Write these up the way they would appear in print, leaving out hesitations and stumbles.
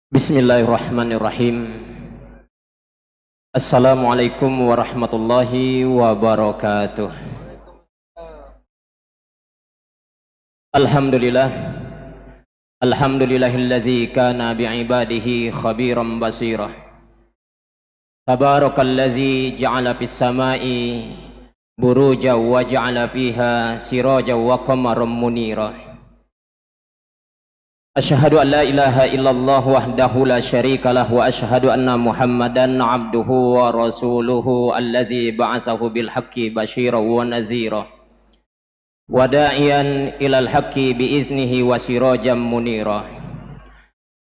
Bismillahirrahmanirrahim. Assalamualaikum warahmatullahi wabarakatuh. Alhamdulillah. Alhamdulillahillazi kana bi'ibadihi khabiran basirah. Tabarakallazi ja'ala fis sama'i buruja wa ja'ala fiha siraja wa qamaran munira. Asyhadu an la ilaha illallah wahdahu la syarikalah wa asyhadu anna Muhammadan abduhu wa rasuluhu allazi ba'atsahu bil haqqi basyiran wa nazira wa da'iyan ilal haqqi bi iznihi wa sirajan munira.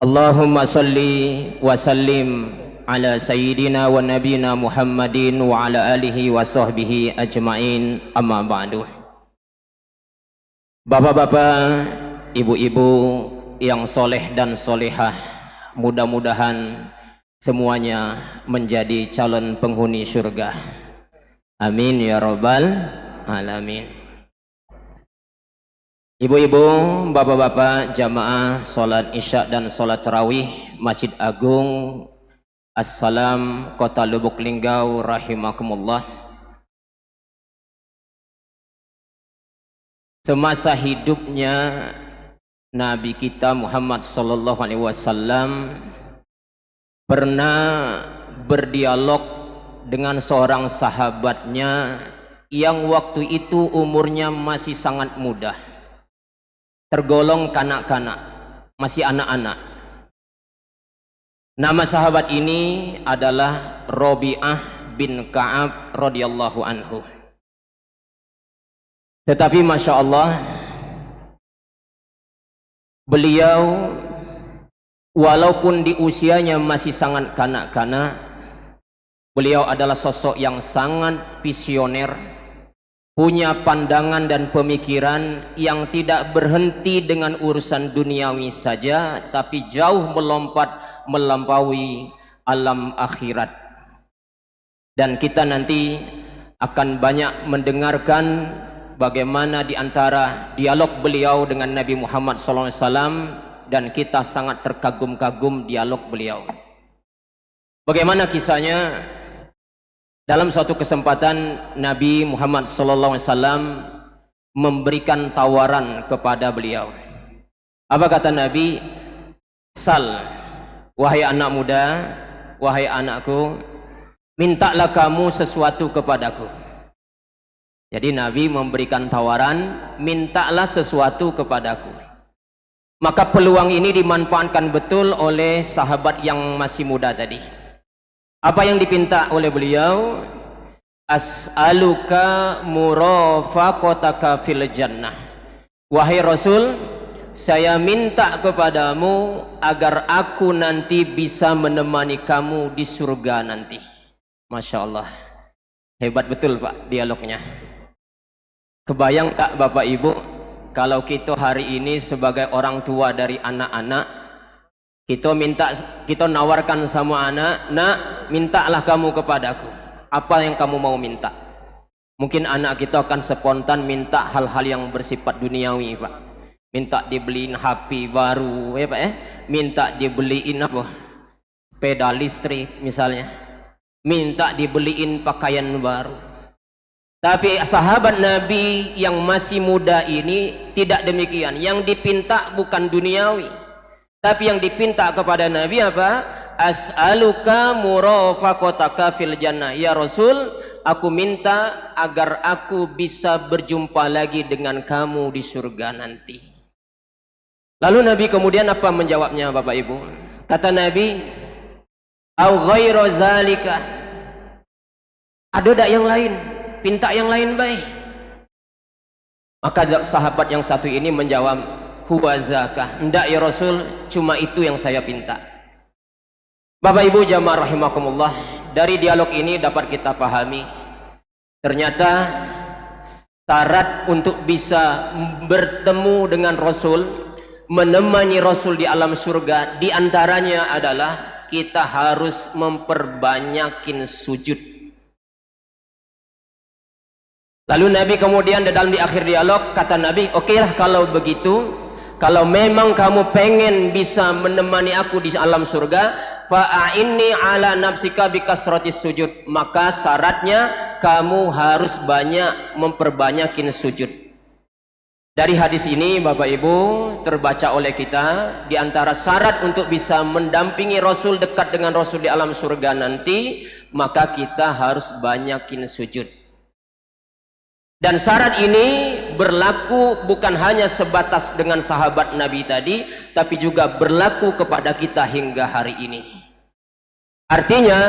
Allahumma salli wa sallim ala sayyidina wa nabiyina Muhammadin wa ala alihi wa sahbihi ajmain, amma ba'du. Bapak-bapak, ibu-ibu yang soleh dan solehah, mudah-mudahan semuanya menjadi calon penghuni surga. Amin ya rabbal alamin. Ibu-ibu, bapak-bapak, jamaah sholat isya dan sholat tarawih Masjid Agung Assalam Kota Lubuk Linggau rahimakumullah. Semasa hidupnya Nabi kita Muhammad sallallahu alaihi wasallam pernah berdialog dengan seorang sahabatnya yang waktu itu umurnya masih sangat muda, tergolong kanak-kanak, masih anak-anak. Nama sahabat ini adalah Rabi'ah bin Ka'ab radhiyallahu anhu. Tetapi Masya Allah, beliau walaupun di usianya masih sangat kanak-kanak, beliau adalah sosok yang sangat visioner, punya pandangan dan pemikiran yang tidak berhenti dengan urusan duniawi saja, tapi jauh melampaui alam akhirat. Dan kita nanti akan banyak mendengarkan bagaimana di antara dialog beliau dengan Nabi Muhammad SAW, dan kita sangat terkagum-kagum dialog beliau. Bagaimana kisahnya? Dalam suatu kesempatan Nabi Muhammad SAW memberikan tawaran kepada beliau. Apa kata Nabi? Sal, wahai anak muda, wahai anakku, mintalah kamu sesuatu kepadaku. Jadi Nabi memberikan tawaran, mintalah sesuatu kepadaku. Maka peluang ini dimanfaatkan betul oleh sahabat yang masih muda tadi. Apa yang dipinta oleh beliau? As'aluka murafaqataka fil jannah. Wahai Rasul, saya minta kepadamu agar aku nanti bisa menemani kamu di surga nanti. Masya Allah, hebat betul Pak dialognya. Kebayang tak Bapak Ibu, kalau kita hari ini sebagai orang tua dari anak-anak, kita nawarkan sama anak, nak, mintalah kamu kepadaku. Apa yang kamu mau minta? Mungkin anak kita akan spontan minta hal-hal yang bersifat duniawi, Pak. Minta dibeliin HP baru, ya Pak ya. Minta dibeliin apa? Sepeda listrik misalnya. Minta dibeliin pakaian baru. Tapi sahabat Nabi yang masih muda ini tidak demikian. Yang dipinta bukan duniawi, tapi yang dipinta kepada Nabi apa? As'aluka murafaqataka fil jannah. Ya Rasul, aku minta agar aku bisa berjumpa lagi dengan kamu di surga nanti. Lalu Nabi kemudian apa menjawabnya Bapak Ibu? Kata Nabi, au ghairu zalika. Ada tak yang lain? Pinta yang lain baik. Maka sahabat yang satu ini menjawab, huwa zakah. Enggak ya Rasul, cuma itu yang saya pinta. Bapak Ibu jamaah rahimakumullah, dari dialog ini dapat kita pahami, ternyata syarat untuk bisa bertemu dengan Rasul, menemani Rasul di alam surga, diantaranya adalah kita harus memperbanyakin sujud. Lalu Nabi kemudian di akhir dialog kata Nabi, okelah kalau begitu, kalau memang kamu pengen bisa menemani aku di alam surga, fa'inni ala nafsika bikasratis sujud, maka syaratnya kamu harus memperbanyakin sujud. Dari hadis ini Bapak Ibu terbaca oleh kita, di antara syarat untuk bisa mendampingi Rasul, dekat dengan Rasul di alam surga nanti, maka kita harus banyakin sujud. Dan syarat ini berlaku bukan hanya sebatas dengan sahabat Nabi tadi, tapi juga berlaku kepada kita hingga hari ini. Artinya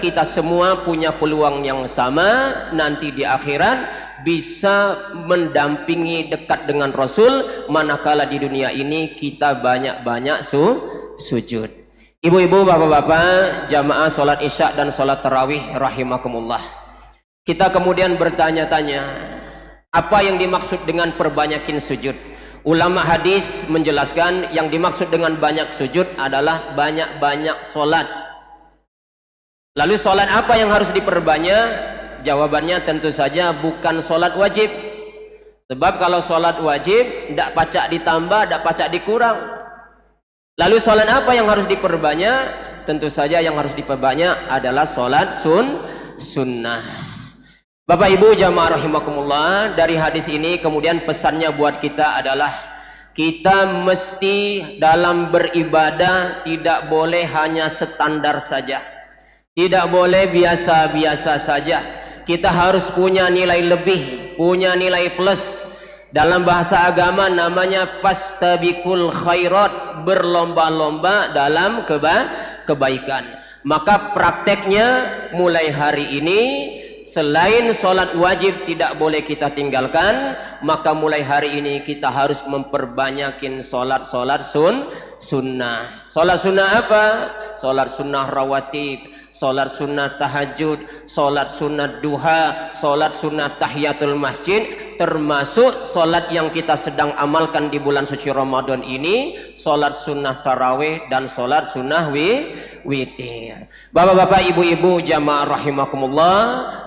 kita semua punya peluang yang sama nanti di akhirat, bisa mendampingi dekat dengan Rasul, manakala di dunia ini kita banyak-banyak sujud. Ibu-ibu, bapak-bapak, jamaah sholat isya dan sholat tarawih rahimakumullah. Kita kemudian bertanya-tanya, apa yang dimaksud dengan perbanyakin sujud? Ulama hadis menjelaskan yang dimaksud dengan banyak sujud adalah banyak-banyak sholat. Lalu sholat apa yang harus diperbanyak? Jawabannya tentu saja bukan sholat wajib. Sebab kalau sholat wajib, tidak pacak ditambah, tidak pacak dikurang. Lalu sholat apa yang harus diperbanyak? Tentu saja yang harus diperbanyak adalah sholat sunnah. Bapak Ibu jamaah rahimakumullah, dari hadis ini kemudian pesannya buat kita adalah kita mesti dalam beribadah tidak boleh hanya standar saja, tidak boleh biasa-biasa saja. Kita harus punya nilai lebih, punya nilai plus. Dalam bahasa agama namanya fastabiqul khairat, berlomba-lomba dalam kebaikan. Maka prakteknya mulai hari ini, selain sholat wajib tidak boleh kita tinggalkan, maka mulai hari ini kita harus memperbanyakin sholat-sholat sunnah. Sholat sunnah apa? Sholat sunnah rawatib, sholat sunnah tahajud, sholat sunnah duha, sholat sunnah tahiyatul masjid, termasuk sholat yang kita sedang amalkan di bulan suci Ramadan ini, sholat sunnah tarawih dan sholat sunnah witir. Bapak-bapak, ibu-ibu jamaah rahimakumullah,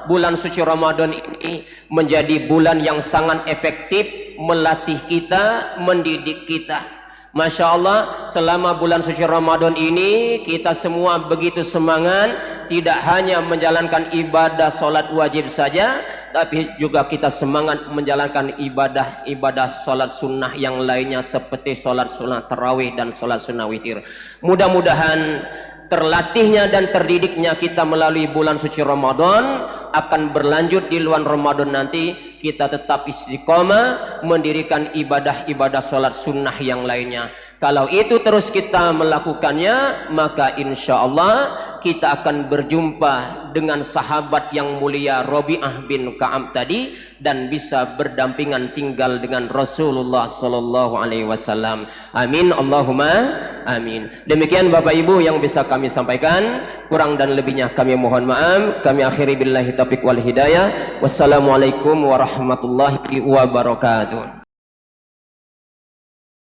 bulan suci Ramadan ini menjadi bulan yang sangat efektif melatih kita, mendidik kita. Masya Allah, selama bulan suci Ramadan ini kita semua begitu semangat, tidak hanya menjalankan ibadah sholat wajib saja, tapi juga kita semangat menjalankan ibadah sholat sunnah yang lainnya, seperti sholat sunnah tarawih dan sholat sunnah witir. Mudah-mudahan terlatihnya dan terdidiknya kita melalui bulan suci Ramadan akan berlanjut di luar Ramadan nanti, kita tetap istiqomah mendirikan ibadah-ibadah sholat sunnah yang lainnya. Kalau itu terus kita melakukannya, maka insya Allah kita akan berjumpa dengan sahabat yang mulia Rabi'ah bin Ka'ab tadi, dan bisa berdampingan tinggal dengan Rasulullah sallallahu alaihi wasallam. Amin Allahumma amin. Demikian Bapak Ibu yang bisa kami sampaikan, kurang dan lebihnya kami mohon maaf. Kami akhiri billahi taufiq wal hidayah. Wassalamualaikum warahmatullahi wabarakatuh.